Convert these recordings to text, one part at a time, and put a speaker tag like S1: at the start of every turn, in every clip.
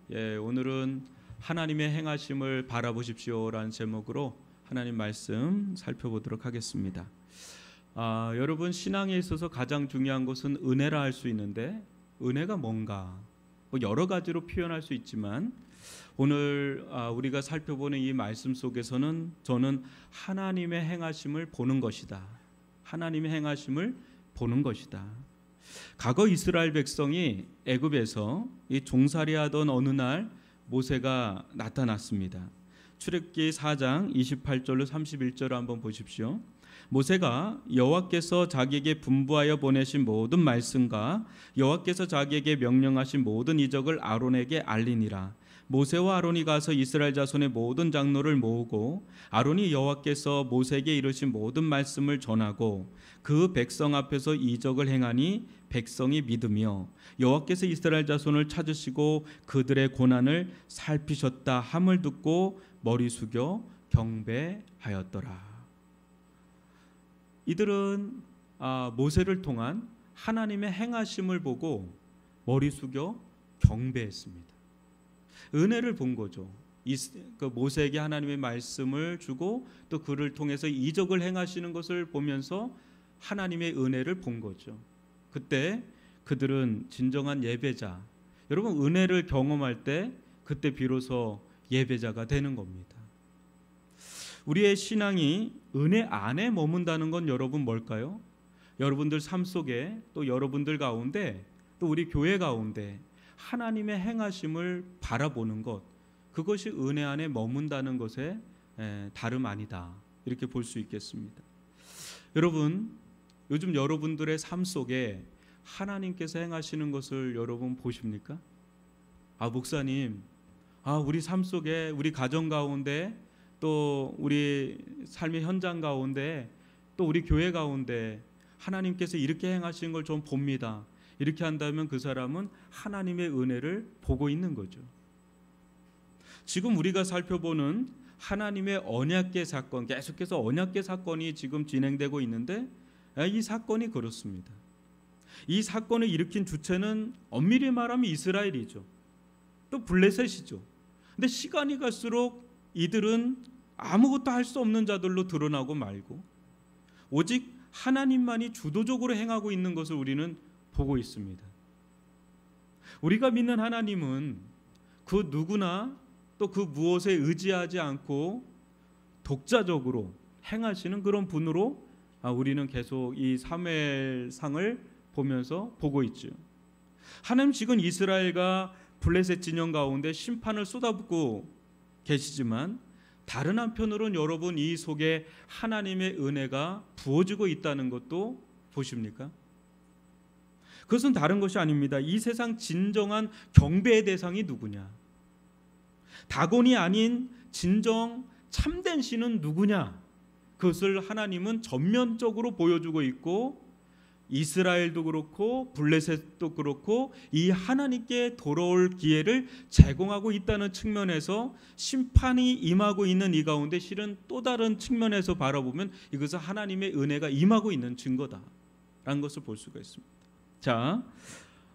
S1: 오늘은 하나님의 행하심을 바라보십시오라는 제목으로 하나님 말씀 살펴보도록 하겠습니다. 여러분, 신앙에 있어서 가장 중요한 것은 은혜라 할 수 있는데 은혜가 뭔가 여러 가지로 표현할 수 있지만 오늘 우리가 살펴보는 이 말씀 속에서는 저는 하나님의 행하심을 보는 것이다. 하나님의 행하심을 보는 것이다. 과거 이스라엘 백성이 애굽에서 이 종살이하던 어느 날 모세가 나타났습니다. 출애굽기 4장 28절로 31절을 한번 보십시오. 모세가 여호와께서 자기에게 분부하여 보내신 모든 말씀과 여호와께서 자기에게 명령하신 모든 이적을 아론에게 알리니라. 모세와 아론이 가서 이스라엘 자손의 모든 장로를 모으고 아론이 여호와께서 모세에게 이르신 모든 말씀을 전하고 그 백성 앞에서 이적을 행하니 백성이 믿으며 여호와께서 이스라엘 자손을 찾으시고 그들의 고난을 살피셨다 함을 듣고 머리 숙여 경배하였더라. 이들은 모세를 통한 하나님의 행하심을 보고 머리 숙여 경배했습니다. 은혜를 본 거죠. 모세에게 하나님의 말씀을 주고 또 그를 통해서 이적을 행하시는 것을 보면서 하나님의 은혜를 본 거죠. 그때 그들은 진정한 예배자, 여러분 은혜를 경험할 때 그때 비로소 예배자가 되는 겁니다. 우리의 신앙이 은혜 안에 머문다는 건 여러분 뭘까요? 여러분들 삶 속에 또 여러분들 가운데 또 우리 교회 가운데 하나님의 행하심을 바라보는 것, 그것이 은혜 안에 머문다는 것에 다름 아니다, 이렇게 볼 수 있겠습니다. 여러분, 요즘 여러분들의 삶 속에 하나님께서 행하시는 것을 여러분 보십니까? 목사님, 우리 삶 속에 우리 가정 가운데 또 우리 삶의 현장 가운데 또 우리 교회 가운데 하나님께서 이렇게 행하시는 걸 좀 봅니다. 이렇게 한다면 그 사람은 하나님의 은혜를 보고 있는 거죠. 지금 우리가 살펴보는 하나님의 언약궤 사건, 계속해서 언약궤 사건이 지금 진행되고 있는데 이 사건이 그렇습니다. 이 사건을 일으킨 주체는 엄밀히 말하면 이스라엘이죠. 또 블레셋이죠. 근데 시간이 갈수록 이들은 아무것도 할 수 없는 자들로 드러나고 말고 오직 하나님만이 주도적으로 행하고 있는 것을 우리는 보고 있습니다. 우리가 믿는 하나님은 그 누구나 또 그 무엇에 의지하지 않고 독자적으로 행하시는 그런 분으로 우리는 계속 이 사무엘상을 보면서 보고 있죠. 하나님 지금 이스라엘과 블레셋 진영 가운데 심판을 쏟아붓고 계시지만 다른 한편으로는 여러분 이 속에 하나님의 은혜가 부어지고 있다는 것도 보십니까? 그것은 다른 것이 아닙니다. 이 세상 진정한 경배의 대상이 누구냐? 다곤이 아닌 진정 참된 신은 누구냐? 그것을 하나님은 전면적으로 보여주고 있고 이스라엘도 그렇고 블레셋도 그렇고 이 하나님께 돌아올 기회를 제공하고 있다는 측면에서 심판이 임하고 있는 이 가운데 실은 또 다른 측면에서 바라보면 이것은 하나님의 은혜가 임하고 있는 증거다라는 것을 볼 수가 있습니다. 자,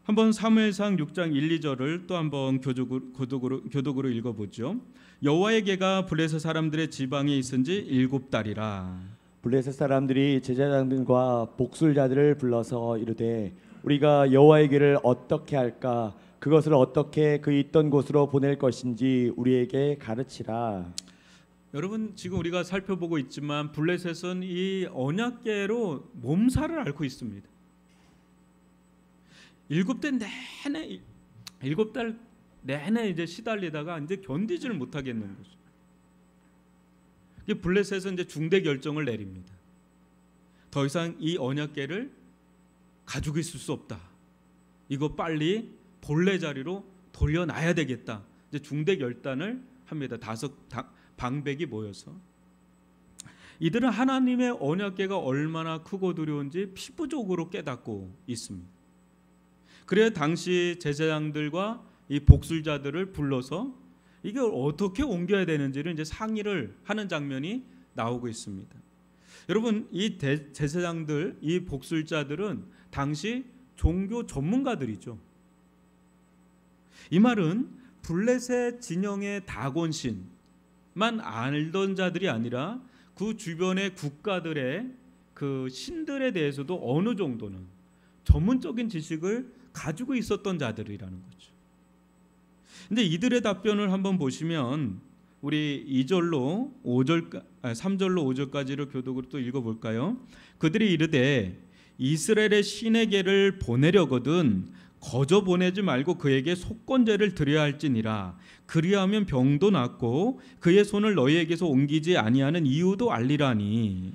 S1: 한번 사무엘상 6장 1, 2절을 또 한번 교독으로 읽어보죠. 여호와의 궤가 블레셋 사람들의 지방에 있은지 7달이라.
S2: 블레셋 사람들이 제사장들과 복술자들을 불러서 이르되 우리가 여호와의 궤를 어떻게 할까? 그것을 어떻게 그 있던 곳으로 보낼 것인지 우리에게 가르치라.
S1: 여러분, 지금 우리가 살펴보고 있지만 블레셋은 이 언약궤로 몸살을 앓고 있습니다. 7달 내내 이제 시달리다가 이제 견디지를 못하겠는 거죠. 블레셋은 이제 중대 결정을 내립니다. 더 이상 이 언약궤를 가지고 있을 수 없다. 이거 빨리 본래 자리로 돌려놔야 되겠다. 이제 중대 결단을 합니다. 5 방백이 모여서 이들은 하나님의 언약궤가 얼마나 크고 두려운지 피부적으로 깨닫고 있습니다. 그래야 당시 제사장들과 이 복술자들을 불러서 이게 어떻게 옮겨야 되는지를 이제 상의를 하는 장면이 나오고 있습니다. 여러분, 이 제사장들, 이 복술자들은 당시 종교 전문가들이죠. 이 말은 블레셋 진영의 다곤신만 알던 자들이 아니라 그 주변의 국가들의 그 신들에 대해서도 어느 정도는 전문적인 지식을 가지고 있었던 자들이라는 거죠. 근데 이들의 답변을 한번 보시면 우리 3절로 5절까지를 교독으로 또 읽어볼까요? 그들이 이르되 이스라엘의 신에게를 보내려거든 거저 보내지 말고 그에게 속건제를 드려야 할지니라. 그리하면 병도 낫고 그의 손을 너희에게서 옮기지 아니하는 이유도 알리라니.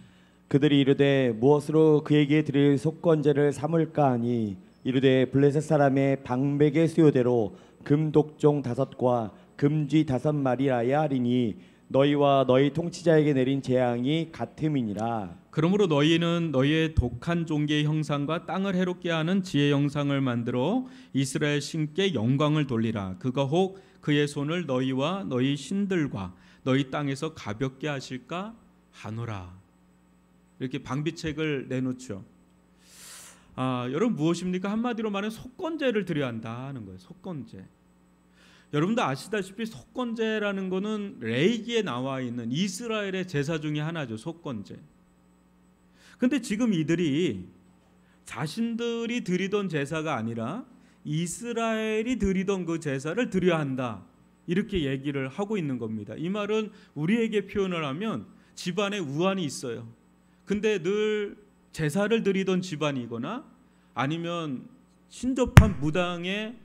S2: 그들이 이르되 무엇으로 그에게 드릴 속건제를 삼을까 하니 이르되 블레셋 사람의 방백의 수요대로 금독종 5과 금쥐 5마리라야 하리니 너희와 너희 통치자에게 내린 재앙이 같음이니라.
S1: 그러므로 너희는 너희의 독한 종기의 형상과 땅을 해롭게 하는 지혜 형상을 만들어 이스라엘 신께 영광을 돌리라. 그가 혹 그의 손을 너희와 너희 신들과 너희 땅에서 가볍게 하실까 하노라. 이렇게 방비책을 내놓죠. 여러분 무엇입니까? 한마디로 말하면 속건제를 드려야 한다는 거예요. 속건제. 여러분도 아시다시피 속건제라는 거는 레위기에 나와 있는 이스라엘의 제사 중에 하나죠. 속건제. 근데 지금 이들이 자신들이 드리던 제사가 아니라 이스라엘이 드리던 그 제사를 드려야 한다. 이렇게 얘기를 하고 있는 겁니다. 이 말은 우리에게 표현을 하면 집안에 우환이 있어요. 근데 늘 제사를 드리던 집안이거나 아니면 신접한 무당에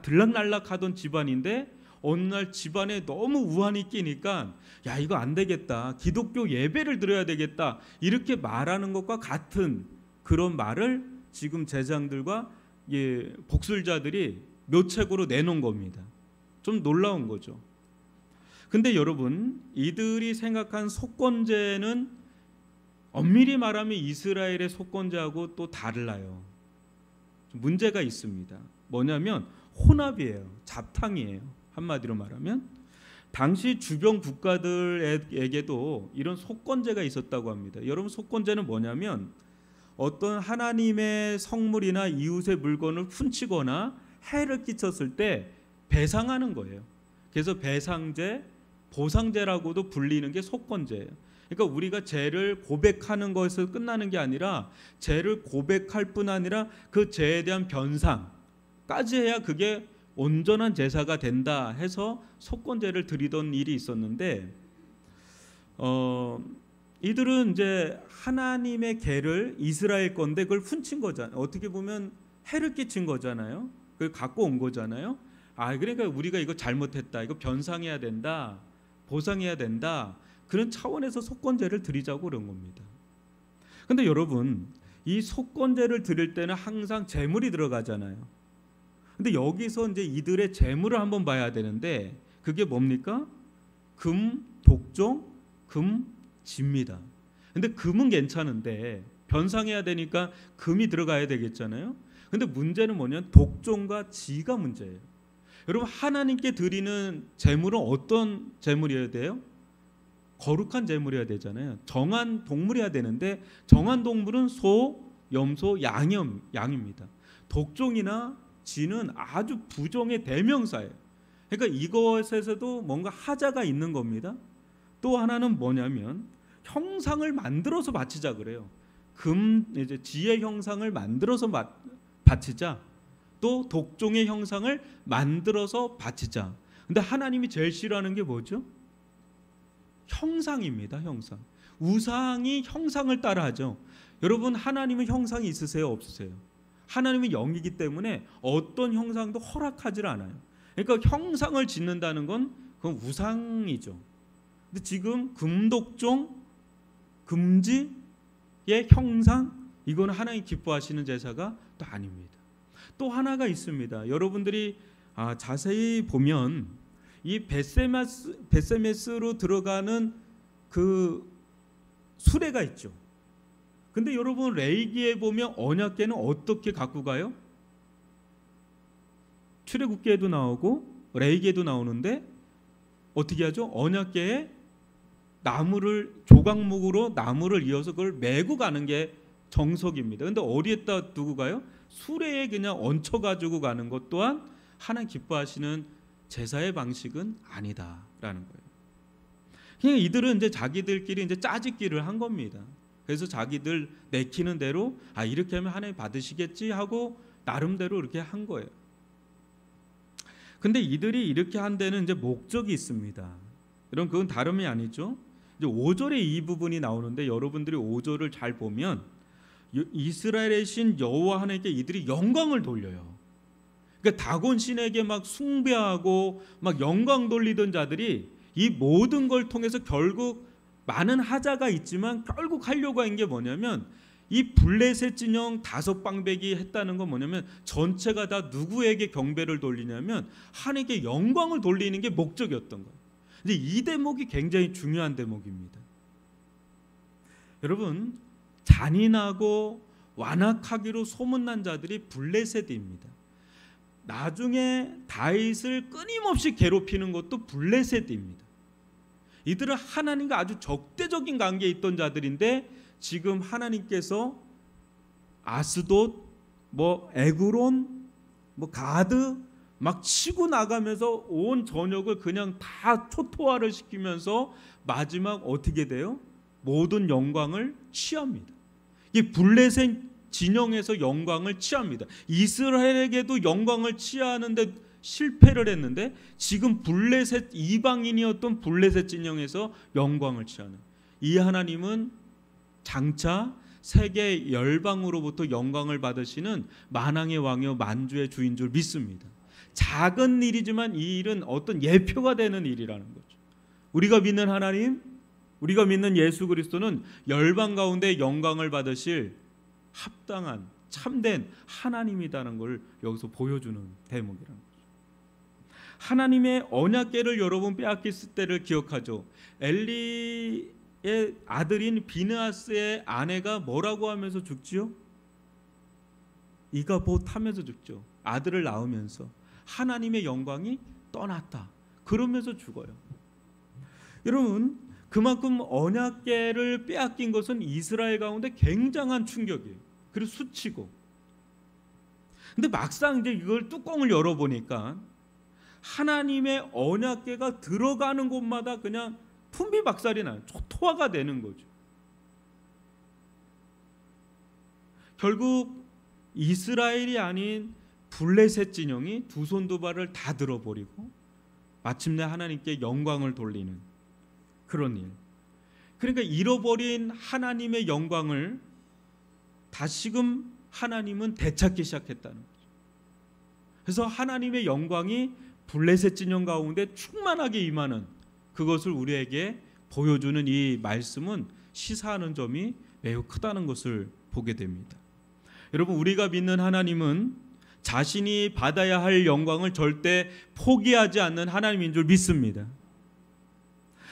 S1: 들락날락하던 집안인데 어느 날 집안에 너무 우환이 끼니까 야 이거 안 되겠다. 기독교 예배를 드려야 되겠다. 이렇게 말하는 것과 같은 그런 말을 지금 제장들과 복술자들이 묘책으로 내놓은 겁니다. 좀 놀라운 거죠. 근데 여러분 이들이 생각한 속건제는 엄밀히 말하면 이스라엘의 속건제하고 또 달라요. 문제가 있습니다. 뭐냐면 혼합이에요. 잡탕이에요. 한마디로 말하면 당시 주변 국가들에게도 이런 속건제가 있었다고 합니다. 여러분 속건제는 뭐냐면 어떤 하나님의 성물이나 이웃의 물건을 훔치거나 해를 끼쳤을 때 배상하는 거예요. 그래서 배상제, 보상제라고도 불리는 게 속건제예요. 그러니까 우리가 죄를 고백하는 것에서 끝나는 게 아니라 죄를 고백할 뿐 아니라 그 죄에 대한 변상까지 해야 그게 온전한 제사가 된다 해서 속건제를 드리던 일이 있었는데 이들은 이제 하나님의 계를 이스라엘 건데 그걸 훔친 거잖아요. 어떻게 보면 해를 끼친 거잖아요. 그걸 갖고 온 거잖아요. 그러니까 우리가 이거 잘못했다. 이거 변상해야 된다. 보상해야 된다. 그런 차원에서 속건제를 드리자고 그런 겁니다. 근데 여러분 이 속건제를 드릴 때는 항상 제물이 들어가잖아요. 근데 여기서 이제 이들의 제물을 한번 봐야 되는데 그게 뭡니까? 금, 독종, 금, 지입니다. 근데 금은 괜찮은데 변상해야 되니까 금이 들어가야 되겠잖아요. 근데 문제는 뭐냐면 독종과 지가 문제예요. 여러분 하나님께 드리는 제물은 어떤 제물이어야 돼요? 거룩한 제물이어야 되잖아요. 정한 동물이어야 되는데 정한 동물은 소, 염소, 양입니다. 독종이나 지는 아주 부정의 대명사예요. 그러니까 이것에서도 뭔가 하자가 있는 겁니다. 또 하나는 뭐냐면 형상을 만들어서 바치자 그래요. 이제 지의 형상을 만들어서 바치자. 또 독종의 형상을 만들어서 바치자. 근데 하나님이 제일 싫어하는 게 뭐죠? 형상입니다. 형상. 우상이 형상을 따라하죠. 여러분 하나님은 형상이 있으세요? 없으세요? 하나님은 영이기 때문에 어떤 형상도 허락하지 않아요. 그러니까 형상을 짓는다는 건 그건 우상이죠. 근데 지금 금독종, 금지의 형상 이거는 하나님 기뻐하시는 제사가 또 아닙니다. 또 하나가 있습니다. 여러분들이 자세히 보면 이 벳세메스로 들어가는 그 수레가 있죠. 근데 여러분 레위기에 보면 언약궤는 어떻게 갖고 가요? 출애굽기에도 나오고 레위기에도 나오는데 어떻게 하죠? 언약궤에 조각목으로 나무를 이어서 그걸 메고 가는 게 정석입니다. 근데 어디에다 두고 가요? 수레에 그냥 얹혀 가지고 가는 것 또한 하나님 기뻐하시는 제사의 방식은 아니다라는 거예요. 그냥 이들은 이제 자기들끼리 이제 짜집기를 한 겁니다. 그래서 자기들 내키는 대로 이렇게 하면 하나님 받으시겠지 하고 나름대로 이렇게 한 거예요. 근데 이들이 이렇게 한 데는 이제 목적이 있습니다. 여러분 그건 다름이 아니죠. 이제 5절에 이 부분이 나오는데 여러분들이 5절을 잘 보면 이스라엘의 신 여호와 하나님께 이들이 영광을 돌려요. 그러니까 다곤 신에게 막 숭배하고 막 영광 돌리던 자들이 이 모든 걸 통해서 결국 많은 하자가 있지만 결국 하려고 한 게 뭐냐면 이 블레셋 진영 5방백이 했다는 건 뭐냐면 전체가 다 누구에게 경배를 돌리냐면 하나님께 영광을 돌리는 게 목적이었던 거예요. 근데 이 대목이 굉장히 중요한 대목입니다. 여러분 잔인하고 완악하기로 소문난 자들이 블레셋입니다. 나중에 다윗을 끊임없이 괴롭히는 것도 블레셋입니다. 이들은 하나님과 아주 적대적인 관계에 있던 자들인데 지금 하나님께서 아스돗, 에그론, 가드 막 치고 나가면서 온 전역을 그냥 다 초토화를 시키면서 마지막 어떻게 돼요? 모든 영광을 취합니다. 이 블레셋 진영에서 영광을 취합니다. 이스라엘에게도 영광을 취하는데 실패를 했는데 지금 블레셋 이방인이었던 블레셋 진영에서 영광을 취하는 이 하나님은 장차 세계 열방으로부터 영광을 받으시는 만왕의 왕이요 만주의 주인 줄 믿습니다. 작은 일이지만 이 일은 어떤 예표가 되는 일이라는 거죠. 우리가 믿는 하나님, 우리가 믿는 예수 그리스도는 열방 가운데 영광을 받으실 합당한 참된 하나님이라는 걸 여기서 보여주는 대목이라는 거죠. 하나님의 언약궤를 여러분 빼앗겼을 때를 기억하죠. 엘리의 아들인 비느하스의 아내가 뭐라고 하면서 죽지요? 이가 곧 하면서 죽죠. 아들을 낳으면서 하나님의 영광이 떠났다 그러면서 죽어요. 여러분 그만큼 언약궤를 빼앗긴 것은 이스라엘 가운데 굉장한 충격이에요. 그리고 수치고. 근데 막상 이제 이걸 뚜껑을 열어보니까 하나님의 언약궤가 들어가는 곳마다 그냥 풍비박살이 나요. 초토화가 되는 거죠. 결국 이스라엘이 아닌 블레셋 진영이 두 손 두 발을 다 들어버리고 마침내 하나님께 영광을 돌리는 그런 일. 그러니까 잃어버린 하나님의 영광을 다시금 하나님은 되찾기 시작했다는 거죠. 그래서 하나님의 영광이 블레셋 진영 가운데 충만하게 임하는 그것을 우리에게 보여주는 이 말씀은 시사하는 점이 매우 크다는 것을 보게 됩니다. 여러분 우리가 믿는 하나님은 자신이 받아야 할 영광을 절대 포기하지 않는 하나님인 줄 믿습니다.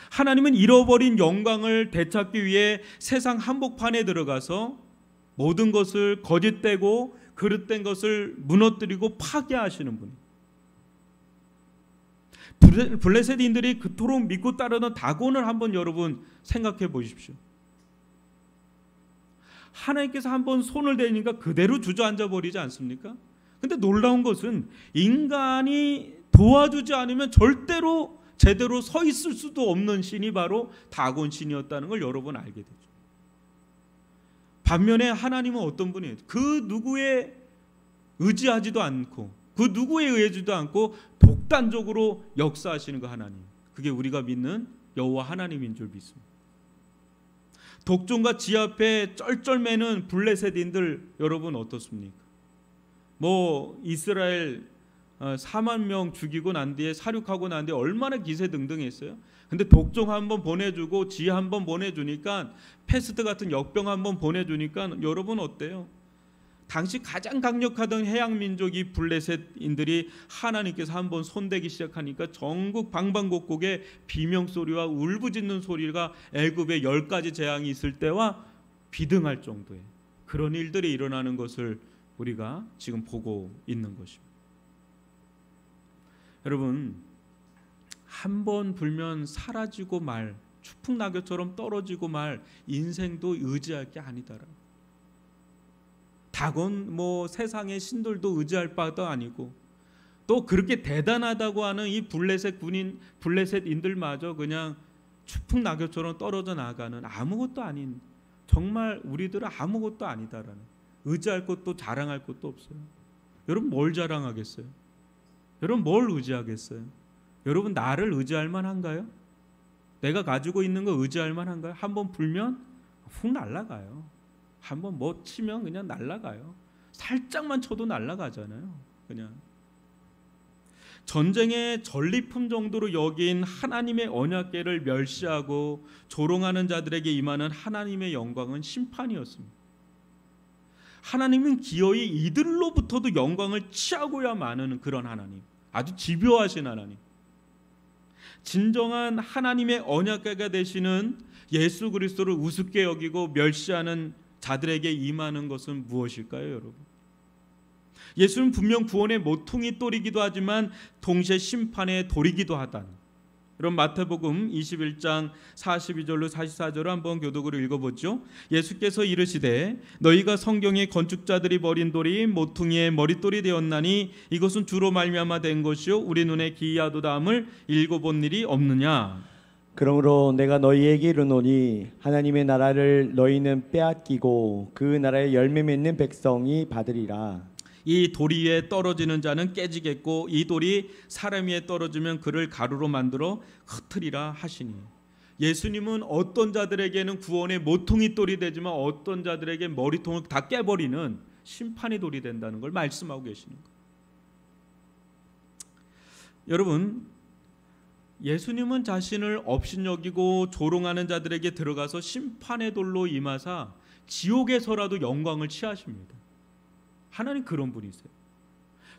S1: 하나님은 잃어버린 영광을 되찾기 위해 세상 한복판에 들어가서 모든 것을 거짓되고 그릇된 것을 무너뜨리고 파괴하시는 분. 블레셋인들이 그토록 믿고 따르던 다곤을 한번 여러분 생각해 보십시오. 하나님께서 한번 손을 대니까 그대로 주저앉아 버리지 않습니까? 근데 놀라운 것은 인간이 도와주지 않으면 절대로 제대로 서 있을 수도 없는 신이 바로 다곤 신이었다는 걸 여러분 알게 되죠. 반면에 하나님은 어떤 분이에요? 그 누구에 의지하지도 않고 그 누구에 의해지도 않고 독단적으로 역사하시는 그 하나님. 그게 우리가 믿는 여호와 하나님인 줄 믿습니다. 독종과 지 앞에 쩔쩔매는 블레셋인들 여러분 어떻습니까? 이스라엘 4만 명 죽이고 난 뒤에 사륙하고 난 뒤에 얼마나 기세등등했어요. 근데 독종 한번 보내주고 지 한번 보내주니까 패스트 같은 역병 한번 보내주니까 여러분 어때요? 당시 가장 강력하던 해양 민족이 블레셋인들이 하나님께서 한번 손대기 시작하니까 전국 방방곡곡에 비명 소리와 울부짖는 소리가 애굽에 10가지 재앙이 있을 때와 비등할 정도의 그런 일들이 일어나는 것을 우리가 지금 보고 있는 것입니다. 여러분 한 번 불면 사라지고 말 추풍낙엽처럼 떨어지고 말 인생도 의지할 게 아니다라고. 다곤 세상의 신들도 의지할 바도 아니고 또 그렇게 대단하다고 하는 이 블레셋인들마저 그냥 추풍 낙엽처럼 떨어져 나가는 아무것도 아닌, 정말 우리들은 아무것도 아니다라는, 의지할 것도 자랑할 것도 없어요. 여러분 뭘 자랑하겠어요? 여러분 뭘 의지하겠어요? 여러분 나를 의지할 만한가요? 내가 가지고 있는 거 의지할 만한가요? 한번 불면 훅 날아가요. 한번 뭐 치면 그냥 날아가요. 살짝만 쳐도 날아가잖아요. 그냥 전쟁의 전리품 정도로 여긴 하나님의 언약궤를 멸시하고 조롱하는 자들에게 임하는 하나님의 영광은 심판이었습니다. 하나님은 기어이 이들로부터도 영광을 취하고야 마는 그런 하나님, 아주 집요하신 하나님. 진정한 하나님의 언약궤가 되시는 예수 그리스도를 우습게 여기고 멸시하는 자들에게 임하는 것은 무엇일까요, 여러분? 예수는 분명 구원의 모퉁이 돌이기도 하지만 동시에 심판의 돌이기도 하다는, 그럼 마태복음 21장 42절로 44절을 한번 교독으로 읽어보죠. 예수께서 이르시되 너희가 성경의 건축자들이 버린 돌이 모퉁이의 머릿돌이 되었나니 이것은 주로 말미암아 된 것이요 우리 눈에 기이하도다함을 읽어본 일이 없느냐.
S2: 그러므로 내가 너희에게 이르노니 하나님의 나라를 너희는 빼앗기고 그 나라의 열매 맺는 백성이 받으리라.
S1: 이 돌 위에 떨어지는 자는 깨지겠고 이 돌이 사람 위에 떨어지면 그를 가루로 만들어 흩으리라 하시니, 예수님은 어떤 자들에게는 구원의 모퉁이 돌이 되지만 어떤 자들에게 머리통을 다 깨버리는 심판의 돌이 된다는 걸 말씀하고 계시는 거예요. 여러분, 예수님은 자신을 업신여기고 조롱하는 자들에게 들어가서 심판의 돌로 임하사 지옥에서라도 영광을 취하십니다. 하나님 그런 분이세요.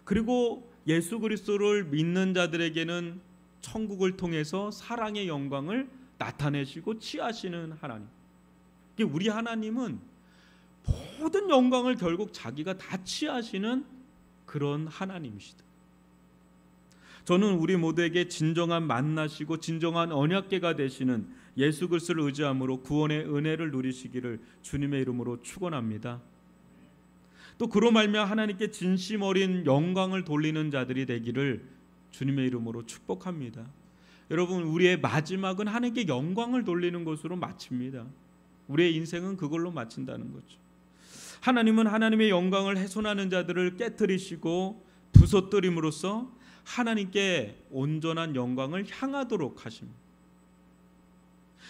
S1: 그리고 예수 그리스도를 믿는 자들에게는 천국을 통해서 사랑의 영광을 나타내시고 취하시는 하나님. 우리 하나님은 모든 영광을 결국 자기가 다 취하시는 그런 하나님이시다. 저는 우리 모두에게 진정한 만나시고 진정한 언약궤가 되시는 예수 그리스도를 의지함으로 구원의 은혜를 누리시기를 주님의 이름으로 축원합니다. 또 그로 말미암아 하나님께 진심 어린 영광을 돌리는 자들이 되기를 주님의 이름으로 축복합니다. 여러분, 우리의 마지막은 하나님께 영광을 돌리는 것으로 마칩니다. 우리의 인생은 그걸로 마친다는 거죠. 하나님은 하나님의 영광을 훼손하는 자들을 깨뜨리시고 부서뜨림으로써 하나님께 온전한 영광을 향하도록 하십니다.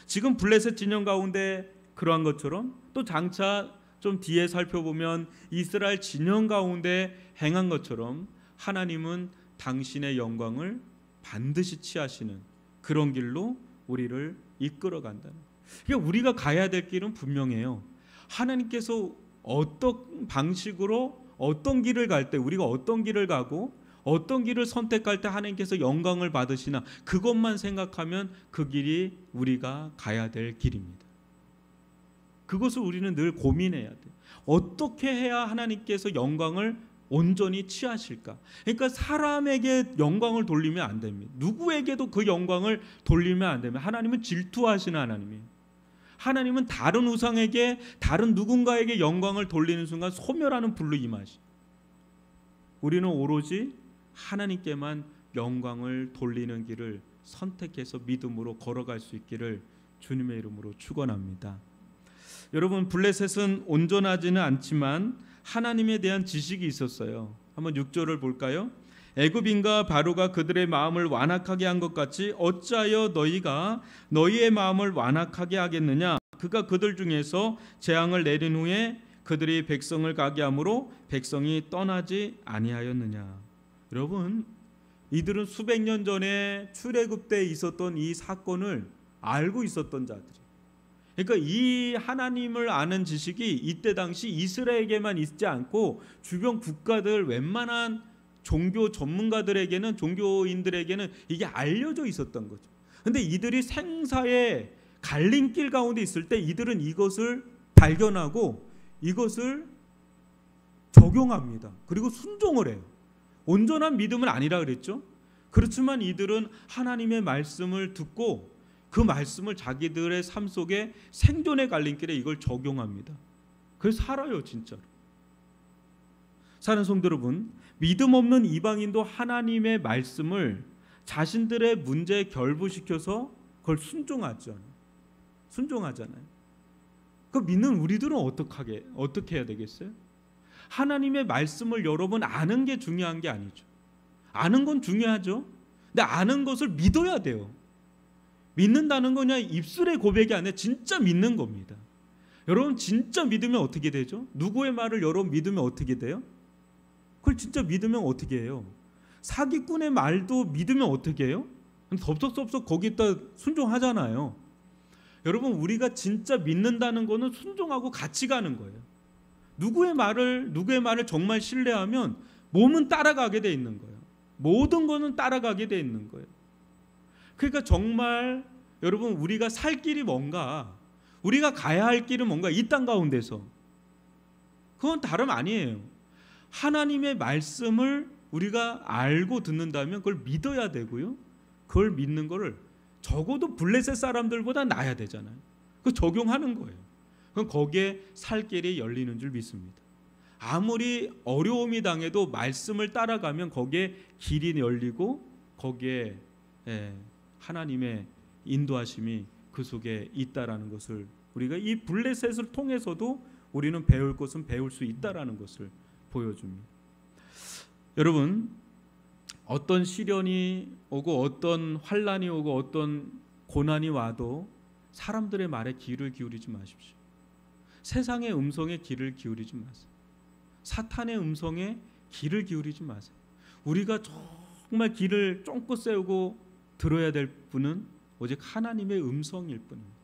S1: 지금 블레셋 진영 가운데 그러한 것처럼 또 장차 좀 뒤에 살펴보면 이스라엘 진영 가운데 행한 것처럼 하나님은 당신의 영광을 반드시 취하시는 그런 길로 우리를 이끌어 간다는. 그러니까 우리가 가야 될 길은 분명해요. 하나님께서 어떤 방식으로 어떤 길을 갈 때, 우리가 어떤 길을 가고 어떤 길을 선택할 때 하나님께서 영광을 받으시나, 그것만 생각하면 그 길이 우리가 가야 될 길입니다. 그것을 우리는 늘 고민해야 돼. 어떻게 해야 하나님께서 영광을 온전히 취하실까? 그러니까 사람에게 영광을 돌리면 안 됩니다. 누구에게도 그 영광을 돌리면 안 됩니다. 하나님은 질투하시는 하나님이에요. 하나님은 다른 우상에게, 다른 누군가에게 영광을 돌리는 순간 소멸하는 불로 임하시. 우리는 오로지 하나님께만 영광을 돌리는 길을 선택해서 믿음으로 걸어갈 수 있기를 주님의 이름으로 축원합니다. 여러분, 블레셋은 온전하지는 않지만 하나님에 대한 지식이 있었어요. 한번 6절을 볼까요? 애굽인과 바로가 그들의 마음을 완악하게 한 것 같이 어찌하여 너희가 너희의 마음을 완악하게 하겠느냐? 그가 그들 중에서 재앙을 내린 후에 그들이 백성을 가게 함으로 백성이 떠나지 아니하였느냐? 여러분, 이들은 수백 년 전에 출애굽 때 있었던 이 사건을 알고 있었던 자들이. 그러니까 이 하나님을 아는 지식이 이때 당시 이스라엘에게만 있지 않고 주변 국가들 웬만한 종교 전문가들에게는, 종교인들에게는 이게 알려져 있었던 거죠. 근데 이들이 생사의 갈림길 가운데 있을 때 이들은 이것을 발견하고 이것을 적용합니다. 그리고 순종을 해요. 온전한 믿음은 아니라 그랬죠. 그렇지만 이들은 하나님의 말씀을 듣고 그 말씀을 자기들의 삶 속에 생존의 갈림길에 이걸 적용합니다. 그래서 살아요, 진짜로. 사는 성도 여러분, 믿음 없는 이방인도 하나님의 말씀을 자신들의 문제에 결부시켜서 그걸 순종하잖아요. 그 믿는 우리들은 어떻게 해야 되겠어요? 하나님의 말씀을 여러분 아는 게 중요한 게 아니죠. 아는 건 중요하죠. 근데 아는 것을 믿어야 돼요. 믿는다는 건 그냥 입술의 고백이 아니라 진짜 믿는 겁니다. 여러분 진짜 믿으면 어떻게 되죠? 누구의 말을 여러분 믿으면 어떻게 돼요? 그걸 진짜 믿으면 어떻게 해요? 사기꾼의 말도 믿으면 어떻게 해요? 덥석덥석 거기다 순종하잖아요. 여러분 우리가 진짜 믿는다는 거는 순종하고 같이 가는 거예요. 누구의 말을 정말 신뢰하면 몸은 따라가게 돼 있는 거예요. 모든 거는 따라가게 돼 있는 거예요. 그러니까 정말 여러분 우리가 살 길이 뭔가, 우리가 가야 할 길은 뭔가 이 땅 가운데서, 그건 다름 아니에요. 하나님의 말씀을 우리가 알고 듣는다면 그걸 믿어야 되고요. 그걸 믿는 거를 적어도 블레셋 사람들보다 나아야 되잖아요. 그 적용하는 거예요. 그럼 거기에 살 길이 열리는 줄 믿습니다. 아무리 어려움이 당해도 말씀을 따라가면 거기에 길이 열리고 거기에 하나님의 인도하심이 그 속에 있다라는 것을, 우리가 이 블레셋을 통해서도 우리는 배울 것은 배울 수 있다라는 것을 보여줍니다. 여러분, 어떤 시련이 오고 어떤 환난이 오고 어떤 고난이 와도 사람들의 말에 귀를 기울이지 마십시오. 세상의 음성에 귀를 기울이지 마세요. 사탄의 음성에 귀를 기울이지 마세요. 우리가 정말 귀를 쫑긋 세우고 들어야 될 분은 오직 하나님의 음성일 뿐입니다.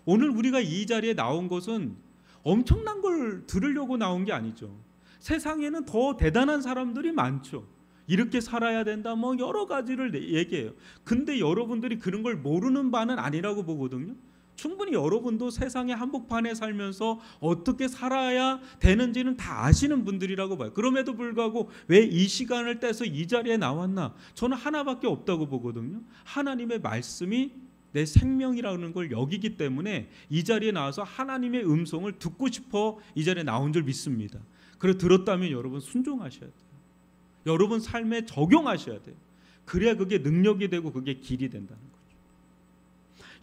S1: 오늘 우리가 이 자리에 나온 것은 엄청난 걸 들으려고 나온 게 아니죠. 세상에는 더 대단한 사람들이 많죠. 이렇게 살아야 된다, 뭐 여러 가지를 얘기해요. 근데 여러분들이 그런 걸 모르는 바는 아니라고 보거든요. 충분히 여러분도 세상의 한복판에 살면서 어떻게 살아야 되는지는 다 아시는 분들이라고 봐요. 그럼에도 불구하고 왜 이 시간을 떼서 이 자리에 나왔나? 저는 하나밖에 없다고 보거든요. 하나님의 말씀이 내 생명이라는 걸 여기기 때문에 이 자리에 나와서 하나님의 음성을 듣고 싶어 이 자리에 나온 줄 믿습니다. 그래 들었다면 여러분 순종하셔야 돼요. 여러분 삶에 적용하셔야 돼요. 그래야 그게 능력이 되고 그게 길이 된다는 거죠.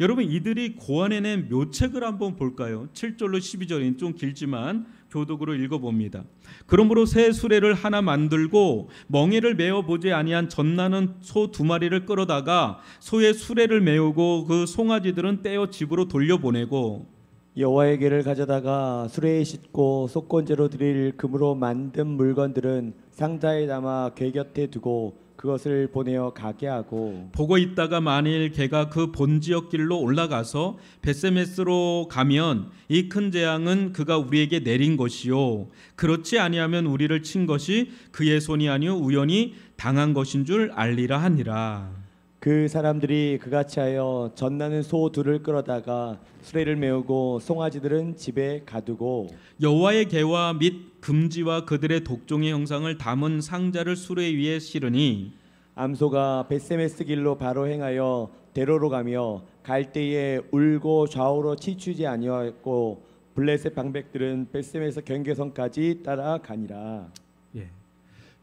S1: 여러분 이들이 고안해낸 묘책을 한번 볼까요? 7절로 12절은 좀 길지만 교독으로 읽어봅니다. 그러므로 새 수레를 하나 만들고 멍에를 메어보지 아니한 젖나는 소 2마리를 끌어다가 소의 수레를 메우고 그 송아지들은 떼어 집으로 돌려보내고
S2: 여호와에게를 가져다가 수레에 싣고 속건제로 드릴 금으로 만든 물건들은 상자에 담아 궤 곁에 두고 그것을 보내어 가게 하고
S1: 보고 있다가 만일 개가 그 본지역 길로 올라가서 벳세메스로 가면 이 큰 재앙은 그가 우리에게 내린 것이요 그렇지 아니하면 우리를 친 것이 그의 손이 아니요 우연히 당한 것인 줄 알리라 하니라.
S2: 그 사람들이 그같이 하여 젖나는 소 2를 끌어다가 수레를 메우고 송아지들은 집에 가두고
S1: 여호와의 계와 및 금지와 그들의 독종의 형상을 담은 상자를 수레 위에 실으니
S2: 암소가 벳세메스 길로 바로 행하여 대로로 가며 갈 때에 울고 좌우로 치추지 아니하였고 블레셋 방백들은 벳세메스 경계선까지 따라가니라.
S1: 예.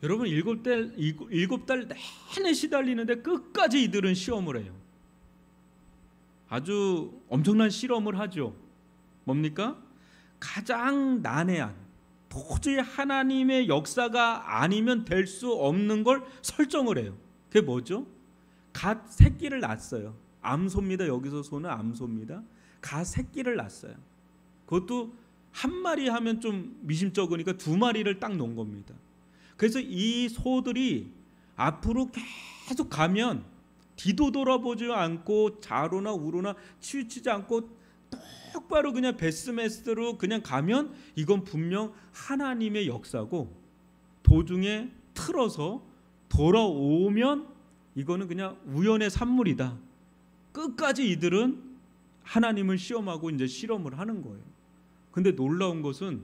S1: 여러분 7달 내내 시달리는데 끝까지 이들은 시험을 해요. 아주 엄청난 실험을 하죠. 뭡니까? 가장 난해한, 도저히 하나님의 역사가 아니면 될 수 없는 걸 설정을 해요. 그게 뭐죠? 갓 새끼를 낳았어요. 암소입니다. 여기서 소는 암소입니다. 갓 새끼를 낳았어요. 그것도 한 마리 하면 좀 미심쩍으니까 2마리를 딱 놓은 겁니다. 그래서 이 소들이 앞으로 계속 가면 뒤도 돌아보지 않고 좌로나 우로나 치우치지 않고 똑바로 그냥 벳세메스로 그냥 가면 이건 분명 하나님의 역사고, 도중에 틀어서 돌아오면 이거는 그냥 우연의 산물이다. 끝까지 이들은 하나님을 시험하고 이제 실험을 하는 거예요. 근데 놀라운 것은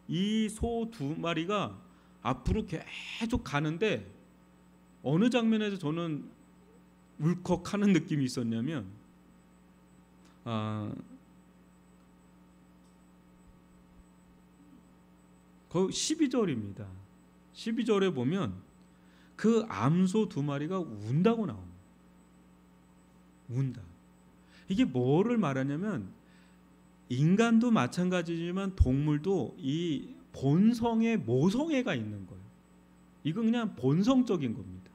S1: 이 소 2마리가 앞으로 계속 가는데 어느 장면에서 저는 울컥하는 느낌이 있었냐면 거기 12절입니다. 12절에 보면 그 암소 2마리가 운다고 나옵니다. 운다. 이게 뭐를 말하냐면 인간도 마찬가지지만 동물도 이 본성에 모성애가 있는 거예요. 이건 그냥 본성적인 겁니다.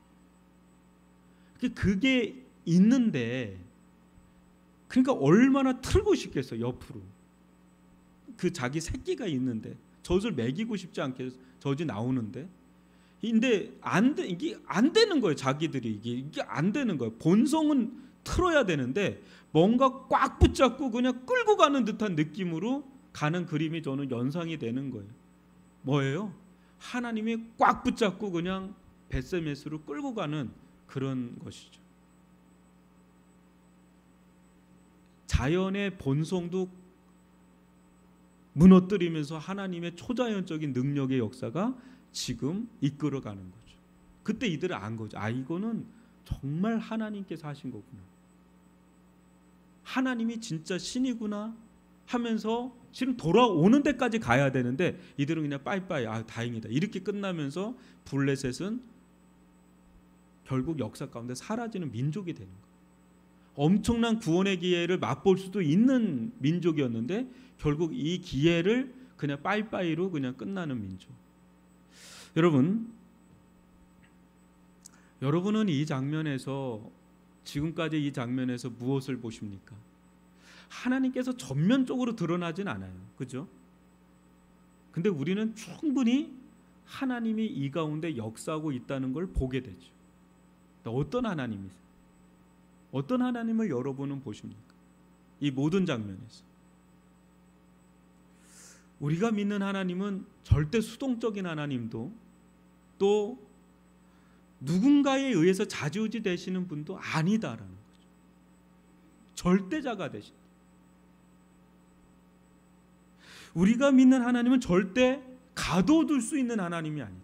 S1: 그게 있는데 그러니까 얼마나 틀고 싶겠어 옆으로. 그 자기 새끼가 있는데 젖을 먹이고 싶지 않게 젖이 나오는데 근데 이게 안 되는 거예요. 자기들이 이게 안 되는 거예요. 본성은 틀어야 되는데 뭔가 꽉 붙잡고 그냥 끌고 가는 듯한 느낌으로 가는 그림이 저는 연상이 되는 거예요. 뭐예요? 하나님이 꽉 붙잡고 그냥 벳세메스로 끌고 가는 그런 것이죠. 자연의 본성도 무너뜨리면서 하나님의 초자연적인 능력의 역사가 지금 이끌어가는 거죠. 그때 이들은 안 거죠. 이거는 정말 하나님께서 하신 거구나. 하나님이 진짜 신이구나 하면서 실은 돌아오는 데까지 가야 되는데 이들은 그냥 빠이빠이 다행이다 이렇게 끝나면서 블레셋은 결국 역사 가운데 사라지는 민족이 되는 거예요. 엄청난 구원의 기회를 맛볼 수도 있는 민족이었는데 결국 이 기회를 그냥 빠이빠이로 그냥 끝나는 민족. 여러분은 이 장면에서 지금까지 이 장면에서 무엇을 보십니까? 하나님께서 전면적으로 드러나진 않아요. 그죠? 근데 우리는 충분히 하나님이 이 가운데 역사하고 있다는 걸 보게 되죠. 어떤 하나님이세요? 어떤 하나님을 여러분은 보십니까? 이 모든 장면에서. 우리가 믿는 하나님은 절대 수동적인 하나님도 또 누군가에 의해서 좌지우지 되시는 분도 아니다라는 거죠. 절대자가 되신다. 우리가 믿는 하나님은 절대 가둬둘 수 있는 하나님이 아니다.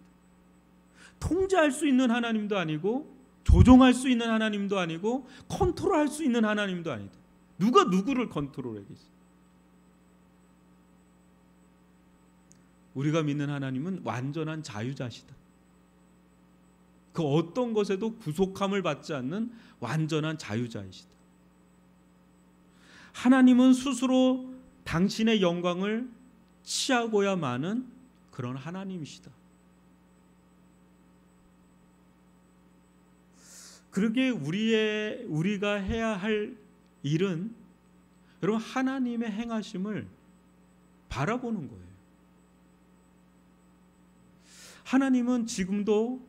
S1: 통제할 수 있는 하나님도 아니고 조종할 수 있는 하나님도 아니고 컨트롤할 수 있는 하나님도 아니다. 누가 누구를 컨트롤하겠어? 우리가 믿는 하나님은 완전한 자유자시다. 그 어떤 것에도 구속함을 받지 않는 완전한 자유자이시다. 하나님은 스스로 당신의 영광을 취하고야 마는 그런 하나님이시다. 그러기에 우리가 해야 할 일은 여러분 하나님의 행하심을 바라보는 거예요. 하나님은 지금도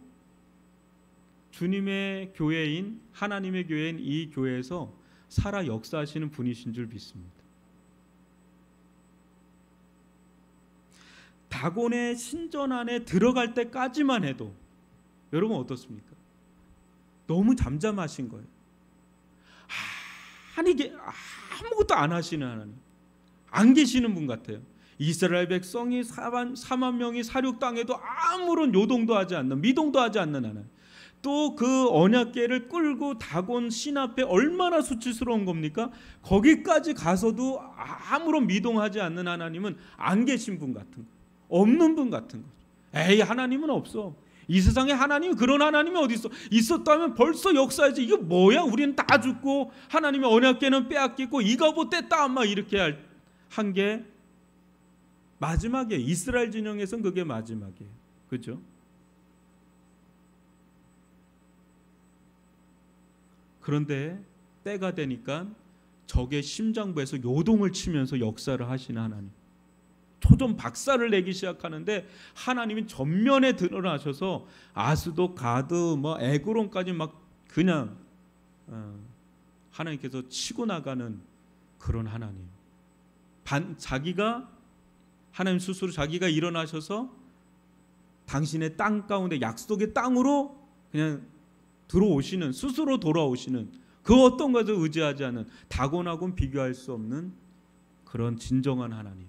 S1: 주님의 교회인 하나님의 교회인 이 교회에서 살아 역사하시는 분이신 줄 믿습니다. 다곤의 신전 안에 들어갈 때까지만 해도 여러분 어떻습니까? 너무 잠잠하신 거예요. 이게 아무것도 안 하시는 하나님, 안 계시는 분 같아요. 이스라엘 백성이 4만 명이 사륙당해도 아무런 요동도 하지 않는, 미동도 하지 않는 하나님. 또 그 언약궤를 끌고 다곤 신 앞에 얼마나 수치스러운 겁니까? 거기까지 가서도 아무런 미동하지 않는 하나님은 안 계신 분 같은 거예요. 없는 분 같은 거죠. 에이, 하나님은 없어. 이 세상에 하나님, 그런 하나님이 어디 있어? 있었다면 벌써 역사하지. 이거 뭐야? 우리는 다 죽고 하나님의 언약궤는 빼앗기고 이가보 뗐다 막 이렇게 한 게 마지막이에요. 이스라엘 진영에서는 그게 마지막이에요. 그렇죠? 그런데 때가 되니까 적의 심장부에서 요동을 치면서 역사를 하시는 하나님. 초점 박살을 내기 시작하는데 하나님이 전면에 드러나셔서 아스도 가드 에그론까지 막 그냥 하나님께서 치고 나가는 그런 하나님. 하나님 스스로 자기가 일어나셔서 당신의 땅 가운데 약속의 땅으로 그냥 들어오시는, 스스로 돌아오시는, 그 어떤 것을 의지하지 않는, 다곤하고는 비교할 수 없는 그런 진정한 하나님.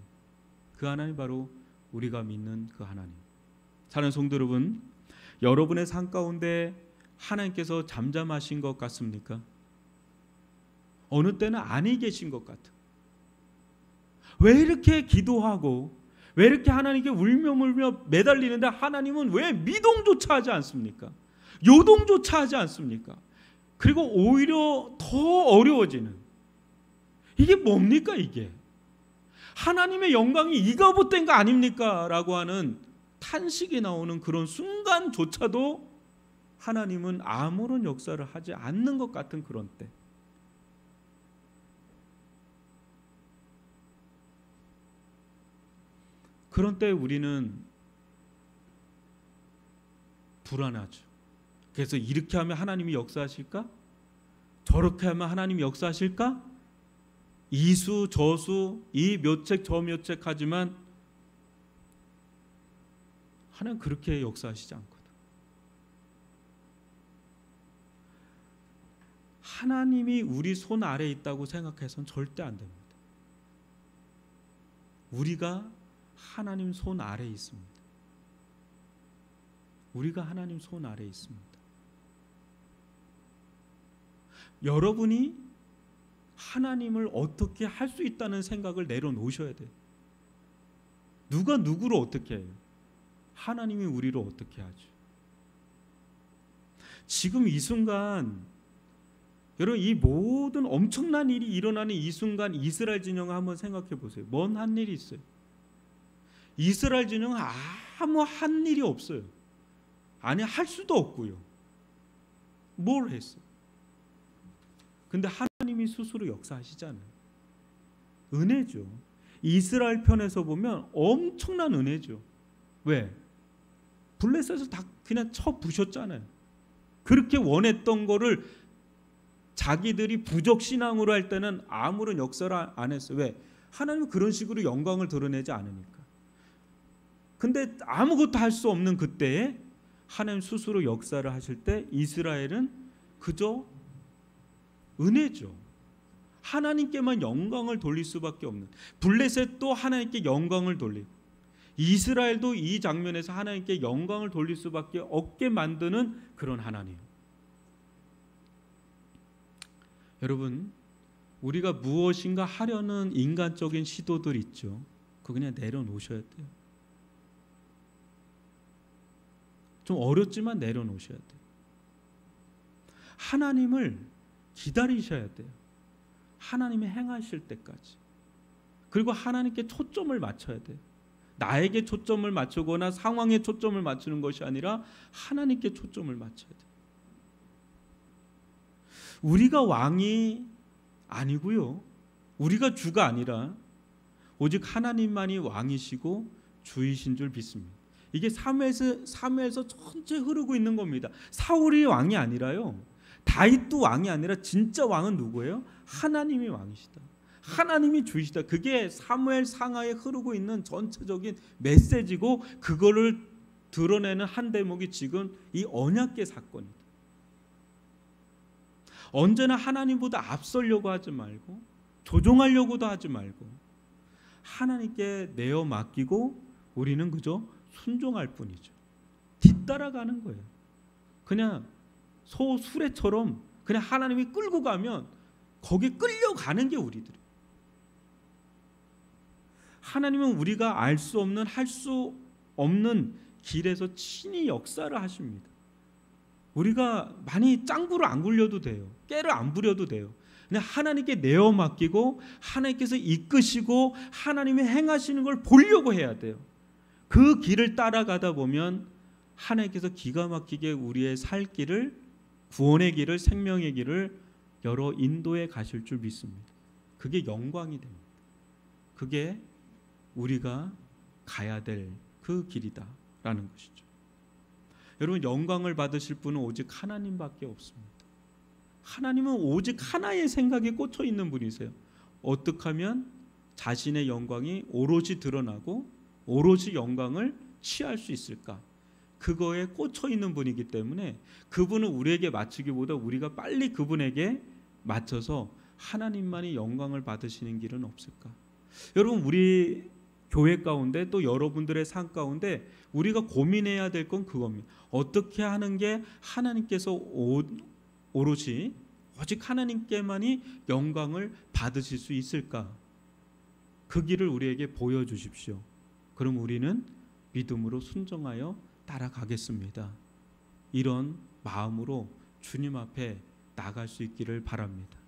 S1: 그 하나님 바로 우리가 믿는 그 하나님. 사랑하는 성도 여러분, 여러분의 삶 가운데 하나님께서 잠잠하신 것 같습니까? 어느 때는 아니 계신 것 같아요. 왜 이렇게 기도하고 왜 이렇게 하나님께 울며 물며 매달리는데 하나님은 왜 미동조차 하지 않습니까? 요동조차 하지 않습니까? 그리고 오히려 더 어려워지는, 이게 뭡니까 이게? 하나님의 영광이 이가봇된 거 아닙니까? 라고 하는 탄식이 나오는 그런 순간조차도 하나님은 아무런 역사를 하지 않는 것 같은 그런 때, 그런 때 우리는 불안하죠. 그래서 이렇게 하면 하나님이 역사하실까? 저렇게 하면 하나님이 역사하실까? 이수 저수 이 몇 책 저 몇 책 하지만 하나님 그렇게 역사하시지 않거든. 하나님이 우리 손 아래에 있다고 생각해서는 절대 안 됩니다. 우리가 하나님 손 아래에 있습니다. 우리가 하나님 손 아래에 있습니다. 여러분이 하나님을 어떻게 할 수 있다는 생각을 내려놓으셔야 돼요. 누가 누구를 어떻게 해요? 하나님이 우리를 어떻게 하죠? 지금 이 순간 여러분, 이 모든 엄청난 일이 일어나는 이 순간 이스라엘 진영을 한번 생각해 보세요. 뭔 한 일이 있어요? 이스라엘 진영은 아무 한 일이 없어요. 아니, 할 수도 없고요. 뭘 했어? 근데 하나님이 스스로 역사하시잖아요. 은혜죠. 이스라엘 편에서 보면 엄청난 은혜죠. 왜? 블레셋에서 다 그냥 쳐 부셨잖아요. 그렇게 원했던 거를 자기들이 부족 신앙으로 할 때는 아무런 역사를 안 했어요. 왜? 하나님은 그런 식으로 영광을 드러내지 않으니까. 근데 아무것도 할 수 없는 그때에 하나님 스스로 역사를 하실 때 이스라엘은 그저 은혜죠. 하나님께만 영광을 돌릴 수밖에 없는, 블레셋도 하나님께 영광을 돌리고 이스라엘도 이 장면에서 하나님께 영광을 돌릴 수밖에 없게 만드는 그런 하나님. 여러분, 우리가 무엇인가 하려는 인간적인 시도들 있죠. 그거 그냥 내려놓으셔야 돼요. 좀 어렵지만 내려놓으셔야 돼요. 하나님을 기다리셔야 돼요. 하나님이 행하실 때까지. 그리고 하나님께 초점을 맞춰야 돼요. 나에게 초점을 맞추거나 상황에 초점을 맞추는 것이 아니라 하나님께 초점을 맞춰야 돼요. 우리가 왕이 아니고요, 우리가 주가 아니라 오직 하나님만이 왕이시고 주이신 줄 믿습니다. 이게 사무엘서 전체 흐르고 있는 겁니다. 사울이 왕이 아니라요, 다윗도 왕이 아니라 진짜 왕은 누구예요? 하나님이 왕이시다. 하나님이 주이시다. 그게 사무엘 상하에 흐르고 있는 전체적인 메시지고, 그거를 드러내는 한 대목이 지금 이 언약궤 사건입니다. 언제나 하나님보다 앞서려고 하지 말고 조종하려고도 하지 말고 하나님께 내어 맡기고 우리는 그저 순종할 뿐이죠. 뒤따라가는 거예요. 그냥 소 수레처럼 그냥 하나님이 끌고 가면 거기에 끌려가는 게 우리들이에요. 하나님은 우리가 알 수 없는, 할 수 없는 길에서 친히 역사를 하십니다. 우리가 많이 짱구를 안 굴려도 돼요. 깨를 안 부려도 돼요. 그냥 하나님께 내어 맡기고 하나님께서 이끄시고 하나님이 행하시는 걸 보려고 해야 돼요. 그 길을 따라가다 보면 하나님께서 기가 막히게 우리의 살 길을, 구원의 길을, 생명의 길을 열어 인도해 가실 줄 믿습니다. 그게 영광이 됩니다. 그게 우리가 가야 될 그 길이다라는 것이죠. 여러분, 영광을 받으실 분은 오직 하나님밖에 없습니다. 하나님은 오직 하나의 생각에 꽂혀 있는 분이세요. 어떻게 하면 자신의 영광이 오롯이 드러나고 오롯이 영광을 취할 수 있을까? 그거에 꽂혀 있는 분이기 때문에 그분은 우리에게 맞추기보다 우리가 빨리 그분에게 맞춰서 하나님만이 영광을 받으시는 길은 없을까? 여러분, 우리 교회 가운데 또 여러분들의 삶 가운데 우리가 고민해야 될 건 그겁니다. 어떻게 하는 게 하나님께서 오롯이 오직 하나님께만이 영광을 받으실 수 있을까? 그 길을 우리에게 보여주십시오. 그럼 우리는 믿음으로 순종하여 따라가겠습니다. 이런 마음으로 주님 앞에 나갈 수 있기를 바랍니다.